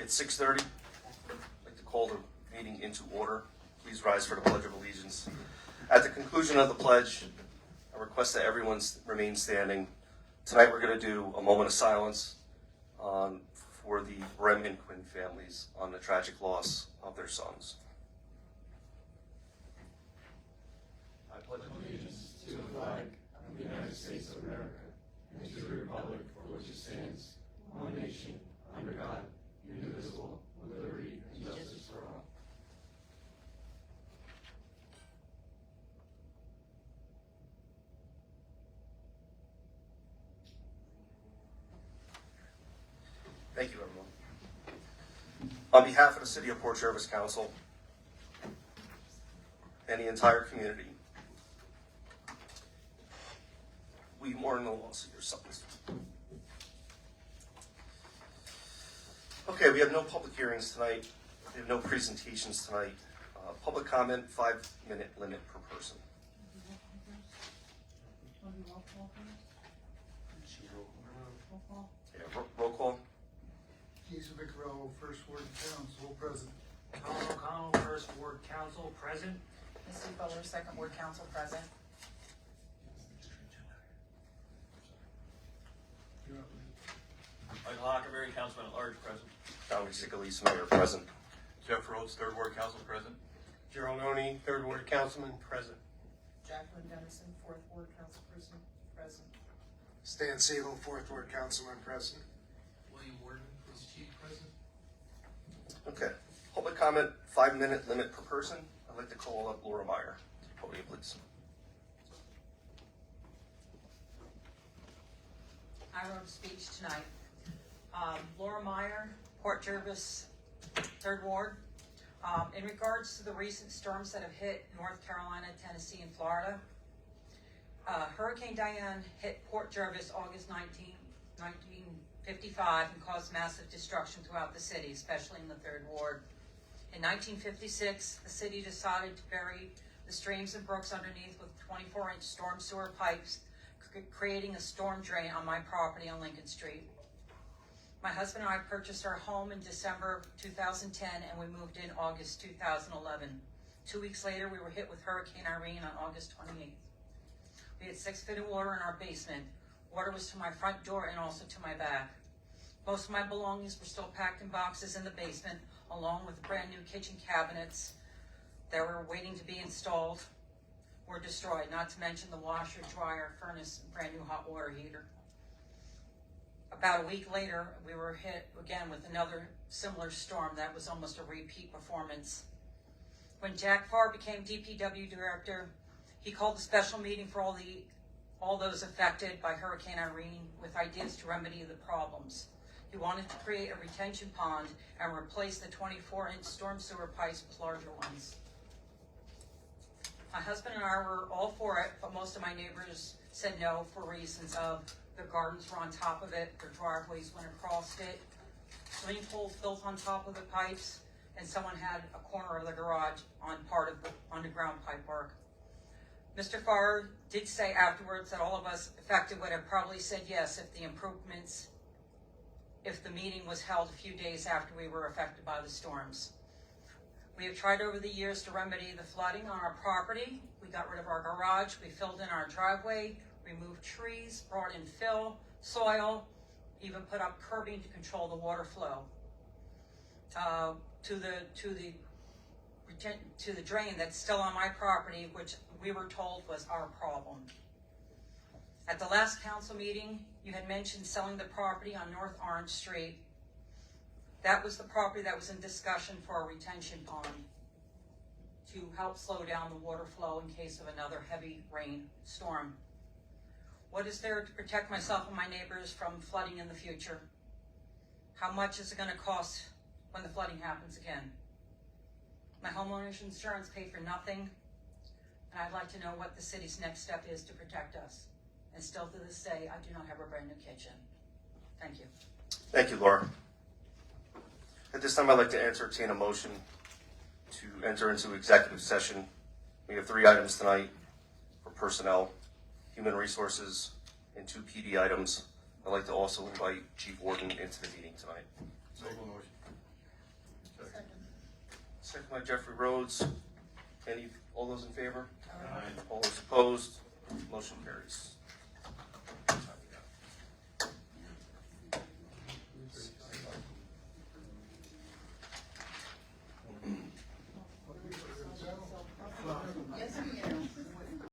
It's 6:30. I'd like to call the meeting into order. Please rise for the Pledge of Allegiance. At the conclusion of the pledge, I request that everyone remain standing. Tonight we're going to do a moment of silence for the Brem and Quinn families on the tragic loss of their sons. I pledge allegiance to the flag of the United States of America and to the republic for which it stands, one nation, under God, indivisible, with liberty and justice for all. Thank you, everyone. On behalf of the City of Port Jervis Council and the entire community, we mourn the loss of your sons. Okay, we have no public hearings tonight. We have no presentations tonight. Public comment, 5-minute limit per person. Yeah, roll call. Jason Viccarello, First Ward Council, present. Colin O'Connell, First Ward Council, present. Missy Fuller, Second Ward Council, present. Michael Hockenberry, Councilman at Large, present. Dominic Sigalese, Mayor, present. Jeff Rhodes, Third Ward Council, present. Gerald Oney, Third Ward Councilman, present. Jacqueline Dennison, Fourth Ward Council, present. Stan Siegel, Fourth Ward Councilman, present. William Warden, Police Chief, present. Okay. Public comment, 5-minute limit per person. I'd like to call up Laura Meyer to the podium, please. I wrote a speech tonight. Laura Meyer, Port Jervis, Third Ward. In regards to the recent storms that have hit North Carolina, Tennessee, and Florida, Hurricane Diane hit Port Jervis August 19, 1955 and caused massive destruction throughout the city, especially in the Third Ward. In 1956, the city decided to bury the streams and brooks underneath with 24-inch storm sewer pipes, creating a storm drain on my property on Lincoln Street. My husband and I purchased our home in December of 2010 and we moved in August 2011. 2 weeks later, we were hit with Hurricane Irene on August 28th. We had 6 feet of water in our basement. Water was to my front door and also to my back. Most of my belongings were still packed in boxes in the basement, along with brand new kitchen cabinets that were waiting to be installed were destroyed, not to mention the washer, dryer, furnace, and brand new hot water heater. About a week later, we were hit again with another similar storm that was almost a repeat performance. When Jack Farr became DPW director, he called a special meeting for all those affected by Hurricane Irene with ideas to remedy the problems. He wanted to create a retention pond and replace the 24-inch storm sewer pipes with larger ones. My husband and I were all for it, but most of my neighbors said no for reasons of their gardens were on top of it, their driveways went across it, swimming pools built on top of the pipes, and someone had a corner of the garage on part of the underground pipe work. Mr. Farr did say afterwards that all of us affected would have probably said yes if the meeting was held a few days after we were affected by the storms. We have tried over the years to remedy the flooding on our property. We got rid of our garage, we filled in our driveway, removed trees, brought in fill, soil, even put up curbing to control the water flow to the drain that's still on my property, which we were told was our problem. At the last council meeting, you had mentioned selling the property on North Orange Street. That was the property that was in discussion for a retention pond to help slow down the water flow in case of another heavy rain storm. What is there to protect myself and my neighbors from flooding in the future? How much is it going to cost when the flooding happens again? My homeowner's insurance paid for nothing, and I'd like to know what the city's next step is to protect us. And still to this day, I do not have a brand new kitchen. Thank you. Thank you, Laura. At this time, I'd like to entertain a motion to enter into executive session. We have 3 items tonight for personnel, human resources, and 2 PD items. I'd like to also invite Chief Warden into the meeting tonight. Make a motion. Second by Jeffrey Rhodes. All those in favor? Aye. All those opposed? Motion carries.